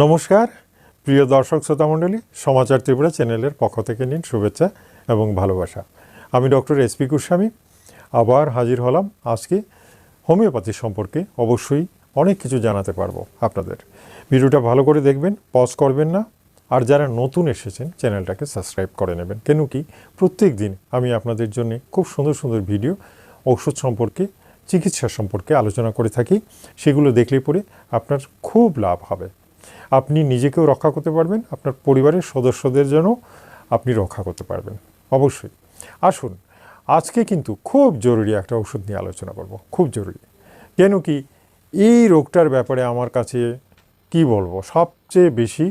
নমস্কার প্রিয় দর্শক শ্রোতা মণ্ডলী, সমাচার ত্রিপুরা চ্যানেলের পক্ষ থেকে নিন শুভেচ্ছা এবং ভালোবাসা। আমি ডক্টর SP গোস্বামী আবার হাজির হলাম। আজকে হোমিওপ্যাথি সম্পর্কে অবশ্যই অনেক কিছু জানাতে পারবো আপনাদের। ভিডিওটা ভালো করে দেখবেন, পজ করবেন না। আর যারা নতুন এসেছেন চ্যানেলটাকে সাবস্ক্রাইব করে নেবেন, কেন কি প্রত্যেক দিন আমি আপনাদের জন্য খুব সুন্দর সুন্দর ভিডিও ঔষধ সম্পর্কে, চিকিৎসা সম্পর্কে আলোচনা করে থাকি। সেগুলো দেখলে পরে আপনার খুব লাভ হবে। আপনি নিজেকেও রক্ষা করতে পারবেন, আপনার পরিবারের সদস্যদের জন্য আপনি রক্ষা করতে পারবেন অবশ্যই। আসুন, আজকে কিন্তু খুব জরুরি একটা ওষুধ নিয়ে আলোচনা করব, খুব জরুরি। কেন কি এই রোগটার ব্যাপারে আমার কাছে কি বলবো, সবচেয়ে বেশি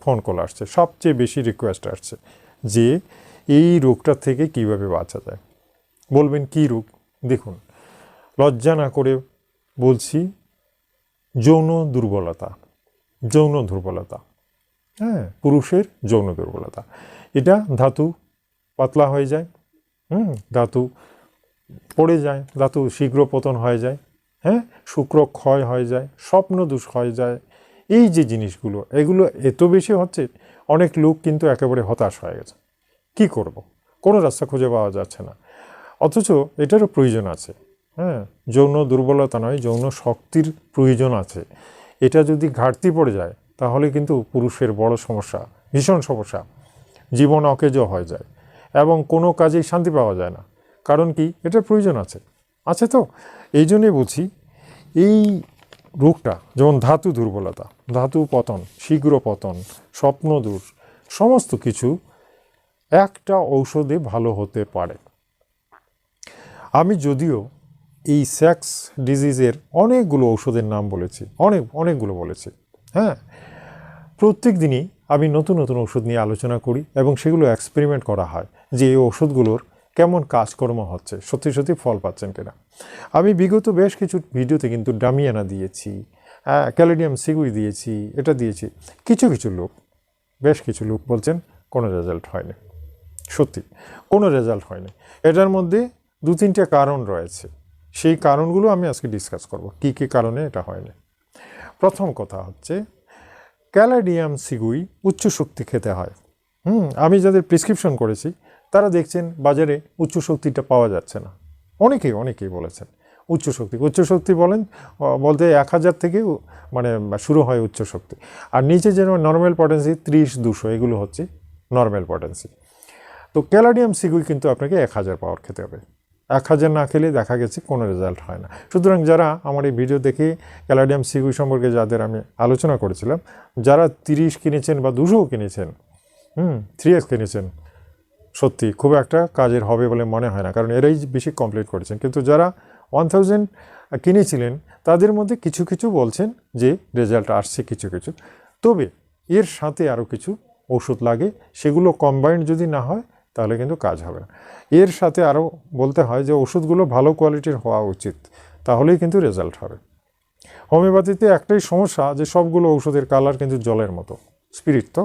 ফোন কল আসছে, সবচেয়ে বেশি রিকোয়েস্ট আসছে যে এই রোগটার থেকে কিভাবে বাঁচা যায়। বলবেন কি রোগ? দেখুন, লজ্জা না করে বলছি, যৌন দুর্বলতা। যৌন দুর্বলতা, হ্যাঁ, পুরুষের যৌন দুর্বলতা। এটা ধাতু পাতলা হয়ে যায়, ধাতু পড়ে যায়, ধাতু শীঘ্র পতন হয়ে যায়, হ্যাঁ, শুক্র ক্ষয় হয়ে যায়, স্বপ্নদোষ হয়ে যায়। এই যে জিনিসগুলো, এগুলো এত বেশি হচ্ছে, অনেক লোক কিন্তু একেবারে হতাশ হয়ে গেছে। কি করব, কোনো রাস্তা খুঁজে পাওয়া যাচ্ছে না। অথচ এটারও প্রয়োজন আছে, হ্যাঁ, যৌন দুর্বলতা নয়, যৌন শক্তির প্রয়োজন আছে। এটা যদি ঘাটতি পড়ে যায় তাহলে কিন্তু পুরুষের বড় সমস্যা, ভীষণ সমস্যা, জীবন অকেজো হয়ে যায় এবং কোনো কাজেই শান্তি পাওয়া যায় না। কারণ কি, এটার প্রয়োজন আছে, আছে তো। এই জন্যই বলছি, এই রোগটা যেমন ধাতু দুর্বলতা, ধাতু পতন, শীঘ্র পতন, স্বপ্নদোষ, সমস্ত কিছু একটা ঔষধে ভালো হতে পারে। আমি যদিও এই সেক্স ডিজিজের অনেকগুলো ঔষধের নাম বলেছি, অনেকগুলো বলেছি, হ্যাঁ। প্রত্যেক দিনই আমি নতুন নতুন ওষুধ নিয়ে আলোচনা করি এবং সেগুলো এক্সপেরিমেন্ট করা হয় যে এই ওষুধগুলোর কেমন কাজকর্ম হচ্ছে, সত্যি সত্যি ফল পাচ্ছেন কিনা। আমি বিগত বেশ কিছু ভিডিওতে কিন্তু ডামিয়ানা দিয়েছি, ক্যালেডিয়াম সিগুই দিয়েছি, এটা দিয়েছি। কিছু লোক, বেশ কিছু লোক বলছেন কোনো রেজাল্ট হয়নি। সত্যি কোনো রেজাল্ট হয়নি। এটার মধ্যে 2-3টে কারণ রয়েছে। সেই কারণগুলো আমি আজকে ডিসকাস করব, কী কী কারণে এটা হয়নি। প্রথম কথা হচ্ছে, ক্যালেডিয়াম সিগুই উচ্চ শক্তি খেতে হয়। আমি যাদের প্রেসক্রিপশন করেছি তারা দেখছেন বাজারে উচ্চ শক্তিটা পাওয়া যাচ্ছে না। অনেকেই বলেছেন উচ্চ শক্তি বলতে 1000 থেকে মানে শুরু হয় উচ্চ শক্তি। আর নিচে যেন নর্মাল পটেন্সি 30-200, এগুলো হচ্ছে নর্মাল পটেন্সি। তো ক্যালেডিয়াম সিগুই কিন্তু আপনাকে 1000 পাওয়ার খেতে হবে। 1000 না খেলে দেখা গেছে কোনো রেজাল্ট হয় না। সুতরাং যারা আমার এই ভিডিও দেখে ক্যালেডিয়াম সিগুই সম্পর্কে যাদের আমি আলোচনা করেছিলাম, যারা 30 কিনেছেন বা 200 কিনেছেন, 3x কিনেছেন, সত্যি খুব একটা কাজের হবে বলে মনে হয় না, কারণ এরাই বেশি কমপ্লিট করেছেন। কিন্তু যারা 1000 কিনেছিলেন তাদের মধ্যে কিছু বলছেন যে রেজাল্ট আসছে কিছু। তবে এর সাথে আরও কিছু ওষুধ লাগে, সেগুলো কম্বাইন্ড যদি না হয় তাহলে কিন্তু কাজ হবে না। এর সাথে আরও বলতে হয় যে ওষুধগুলো ভালো কোয়ালিটির হওয়া উচিত, তাহলেই কিন্তু রেজাল্ট হবে। হোমিওপ্যাথিতে একটাই সমস্যা যে সবগুলো ওষুধের কালার কিন্তু জলের মতো, স্পিরিট তো।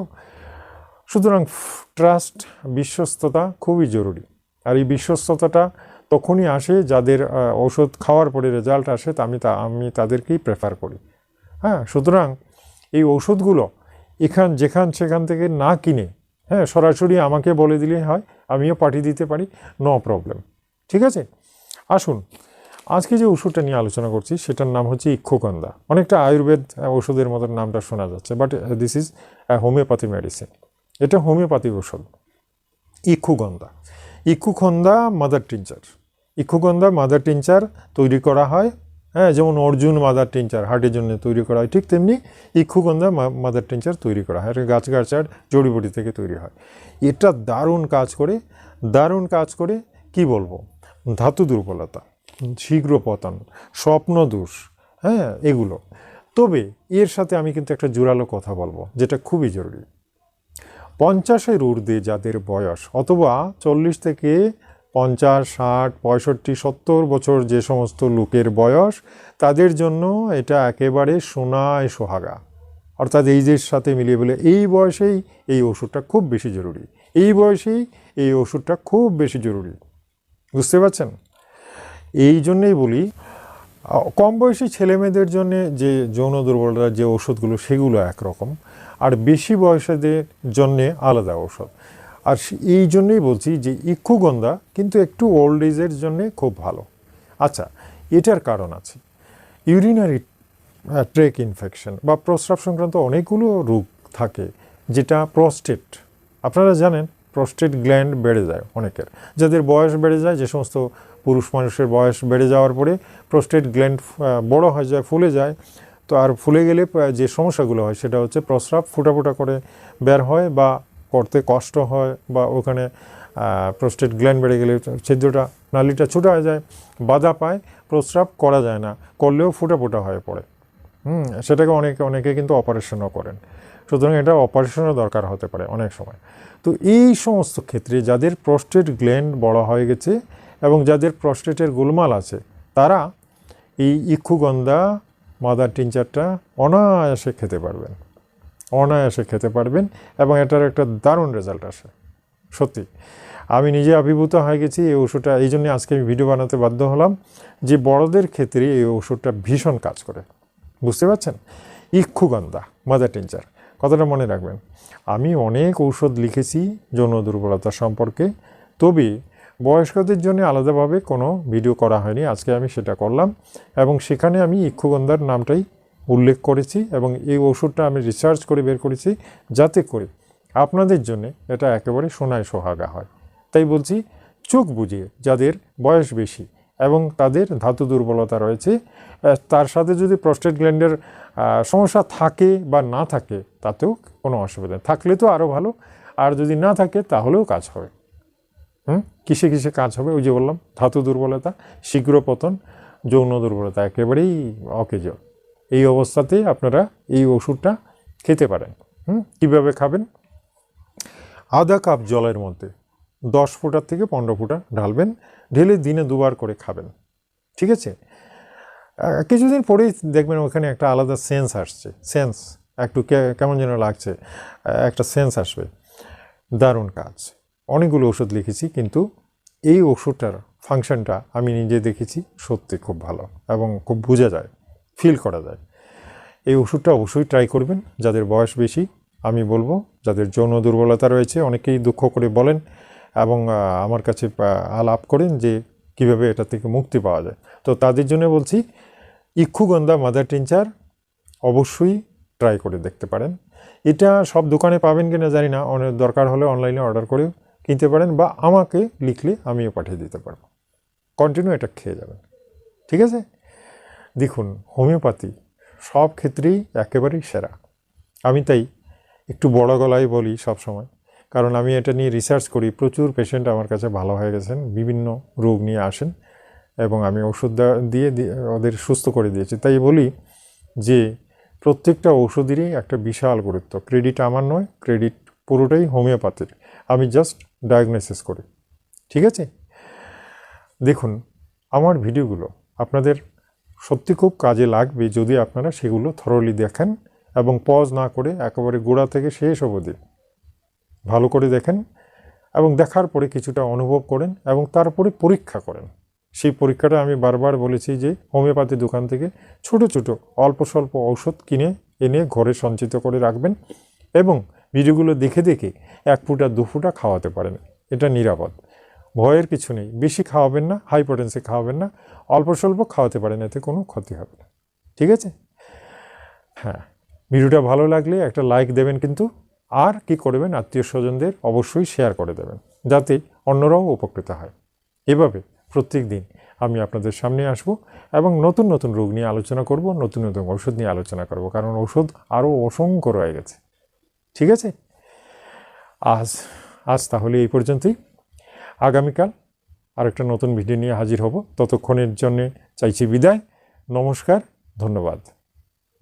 সুতরাং ট্রাস্ট, বিশ্বস্ততা খুবই জরুরি। আর এই বিশ্বস্ততাটা তখনই আসে যাদের ওষুধ খাওয়ার পরে রেজাল্ট আসে, আমি তাদেরকেই প্রেফার করি, হ্যাঁ। সুতরাং এই ওষুধগুলো সেখান থেকে না কিনে, হ্যাঁ, সরাসরি আমাকে বলে দিলে হয়, আমিও পাঠিয়ে দিতে পারি, নো প্রবলেম, ঠিক আছে। আসুন, আজকে যে ওষুধটা নিয়ে আলোচনা করছি সেটার নাম হচ্ছে ইক্ষুগন্ধা। অনেকটা আয়ুর্বেদ ওষুধের মতো নামটা শোনা যাচ্ছে, but this is homeopathy medicine. এটা হোমিওপ্যাথি ওষুধ। ইক্ষুগন্ধা মাদার টিনচার তৈরি করা হয়, হ্যাঁ। যেমন অর্জুন মাদার টিনচার হার্টের জন্য তৈরি করা হয়, ঠিক তেমনি ইক্ষুগন্ধা মাদার টিনচার তৈরি করা হয়। গাছগাছার জড়িবুটি থেকে তৈরি হয়। এটা দারুণ কাজ করে কি বলবো, ধাতু দুর্বলতা, শীঘ্র পতন, স্বপ্নদোষ, হ্যাঁ, এগুলো। তবে এর সাথে আমি কিন্তু একটা জোরালো কথা বলবো, যেটা খুবই জরুরি। 50-এর ঊর্ধ্বে যাদের বয়স, অথবা 40 থেকে 50, 60, 65, 70 বছর যে সমস্ত লোকের বয়স, তাদের জন্য এটা একেবারে সোনায় সোহাগা। অর্থাৎ এইজের সাথে মিলিয়ে বলে এই বয়সেই এই ওষুধটা খুব বেশি জরুরি, বুঝতে পারছেন? এই জন্যেই বলি, কম বয়সী ছেলেমেয়েদের জন্য যে যৌন দুর্বলতার যে ওষুধগুলো সেগুলো একরকম, আর বেশি বয়সীদের জন্যে আলাদা ওষুধ। আর এই জন্যেই বলছি যে ইক্ষুগন্ধা কিন্তু একটু ওল্ড এজের জন্যে খুব ভালো। আচ্ছা, এটার কারণ আছে। ইউরিনারি ট্র্যাক ইনফেকশন বা প্রস্রাব সংক্রান্ত অনেকগুলো রোগ থাকে, যেটা প্রস্টেট, আপনারা জানেন প্রস্টেট গ্ল্যান্ড বেড়ে যায় অনেকের, যাদের বয়স বেড়ে যায়, যে সমস্ত পুরুষ মানুষের বয়স বেড়ে যাওয়ার পরে প্রস্টেট গ্ল্যান্ড বড় হয়ে যায়, ফুলে যায়। তো আর ফুলে গেলে যে সমস্যাগুলো হয় সেটা হচ্ছে প্রস্রাব ফোঁটা ফোঁটা করে বের হয়, বা করতে কষ্ট হয়, বা ওখানে প্রস্টেট গ্ল্যান্ড বেড়ে গেলে ছিদ্রটা নালিটা ছোটো হয়ে যায়, বাধা পায়, প্রস্রাব করা যায় না, করলেও ফোঁটা ফোঁটা হয়ে পড়ে। সেটাকে অনেকে কিন্তু অপারেশনও করেন। সুতরাং এটা অপারেশনও দরকার হতে পারে অনেক সময়। তো এই সমস্ত ক্ষেত্রে যাদের প্রস্টেট গ্ল্যান্ড বড় হয়ে গেছে এবং যাদের প্রস্টেটের গোলমাল আছে, তারা এই ইক্ষুগন্ধা মাদার টিনচারটা অনায়াসে খেতে পারবেন, এবং এটার একটা দারুণ রেজাল্ট আসে। সত্যি আমি নিজে আবির্ভূত হয়ে গেছি এই ওষুধটা, এই জন্য আজকে আমি ভিডিও বানাতে বাধ্য হলাম যে বড়দের ক্ষেত্রে এই ওষুধটা ভীষণ কাজ করে। বুঝতে পারছেন? ইক্ষুগন্ধা মাদার টিনচার, কথাটা মনে রাখবেন। আমি অনেক ঔষধ লিখেছি যৌন দুর্বলতা সম্পর্কে, তবে বয়স্কদের জন্য আলাদাভাবে কোনো ভিডিও করা হয়নি। আজকে আমি সেটা করলাম, এবং সেখানে আমি ইক্ষুগন্ধার নামটাই উল্লেখ করেছি, এবং এই ওষুধটা আমি রিসার্চ করে বের করেছি যাতে করে আপনাদের জন্য এটা একেবারে সোনায় সোহাগা হয়। তাই বলছি, চোখ বুঝিয়ে, যাদের বয়স বেশি এবং তাদের ধাতু দুর্বলতা রয়েছে, তার সাথে যদি প্রস্টেট গ্ল্যান্ডের সমস্যা থাকে বা না থাকে তাতেও কোনো অসুবিধা নেই, থাকলে তো আরও ভালো, আর যদি না থাকে তাহলেও কাজ হবে। কিসে কিসে কাজ হবে? ওই যে বললাম, ধাতু দুর্বলতা, শীঘ্র পতন, যৌন দুর্বলতা একেবারেই অকেজ। এই অবস্থাতে আপনারা এই ওষুধটা খেতে পারেন। কীভাবে খাবেন? আধা কাপ জলের মধ্যে 10 ফোঁটা থেকে 15 ফোঁটা ঢালবেন, ঢেলে দিনে 2 বার করে খাবেন। ঠিক আছে? কিছুদিন পরেই দেখবেন ওখানে একটা আলাদা সেন্স আসছে, একটু কেমন যেন লাগছে, একটা সেন্স আসবে। দারুণ কাজ। অনেকগুলো ওষুধ লিখেছি, কিন্তু এই ওষুধটার ফাংশনটা আমি নিজে দেখেছি, সত্যি খুব ভালো এবং খুব বোঝা যায়, ফিল করা যায়। এই ওষুধটা অবশ্যই ট্রাই করবেন যাদের বয়স বেশি। আমি বলবো যাদের যৌন দুর্বলতা রয়েছে, অনেকেই দুঃখ করে বলেন এবং আমার কাছে আলাপ করেন যে কিভাবে এটা থেকে মুক্তি পাওয়া যায়। তো তাদের জন্য বলছি, ইক্ষুগন্ধা মাদার টিনচার অবশ্যই ট্রাই করে দেখতে পারেন। এটা সব দোকানে পাবেন কিনা জানি না, অনেক দরকার হলে অনলাইনে অর্ডার করেও কিনতে পারেন, বা আমাকে লিখলে আমিও পাঠিয়ে দিতে পারবো। কন্টিনিউ এটা খেয়ে যাবেন। ঠিক আছে? দেখুন, হোমিওপ্যাথি সব ক্ষেত্রেই একেবারেই সেরা। আমি তাই একটু বড় গলায় বলি সব সময়, কারণ আমি এটা নিয়ে রিসার্চ করি। প্রচুর পেশেন্ট আমার কাছে ভালো হয়ে গেছেন, বিভিন্ন রোগ নিয়ে আসেন, এবং আমি ওষুধ দিয়ে ওদের সুস্থ করে দিয়েছি। তাই বলি যে প্রত্যেকটা ওষুধেরই একটা বিশাল গুরুত্ব। ক্রেডিট আমার নয়, ক্রেডিট পুরোটাই হোমিওপ্যাথির। আমি জাস্ট ডায়াগনোসিস করি। ঠিক আছে? দেখুন, আমার ভিডিওগুলো আপনাদের সত্যি খুব কাজে লাগবে যদি আপনারা সেগুলো থরলি দেখেন এবং পজ না করে একেবারে গোড়া থেকে শেষ অবধি ভালো করে দেখেন, এবং দেখার পরে কিছুটা অনুভব করেন এবং তারপরে পরীক্ষা করেন। সেই পরীক্ষাটা আমি বারবার বলেছি যে হোমিওপ্যাথি দোকান থেকে ছোট ছোট অল্প স্বল্প ঔষধ কিনে এনে ঘরে সঞ্চিত করে রাখবেন, এবং ভিডিওগুলো দেখে দেখে 1 ফুটা 2 ফুটা খাওয়াতে পারেন। এটা নিরাপদ, ভয়ের কিছু নেই। বেশি খাওয়াবেন না, হাই পোটেন্সি খাওয়াবেন না, অল্প স্বল্প খাওয়াতে পারেন, এতে কোনো ক্ষতি হবে না। ঠিক আছে? হ্যাঁ, ভিডিওটা ভালো লাগলে একটা লাইক দেবেন, কিন্তু আর কি করবেন, আত্মীয় স্বজনদের অবশ্যই শেয়ার করে দেবেন, যাতে অন্যরাও উপকৃত হয়। এভাবে প্রত্যেক দিন আমি আপনাদের সামনে আসব এবং নতুন নতুন রোগ নিয়ে আলোচনা করব, নতুন নতুন ওষুধ নিয়ে আলোচনা করব, কারণ ওষুধ আরও অসংখ্য রয়ে গেছে। ঠিক আছে? আজ তাহলে এই পর্যন্তই। আগামীকাল আরেকটা নতুন ভিডিও নিয়ে হাজির হব। ততক্ষণের জন্যে চাইছি বিদায়। নমস্কার, ধন্যবাদ।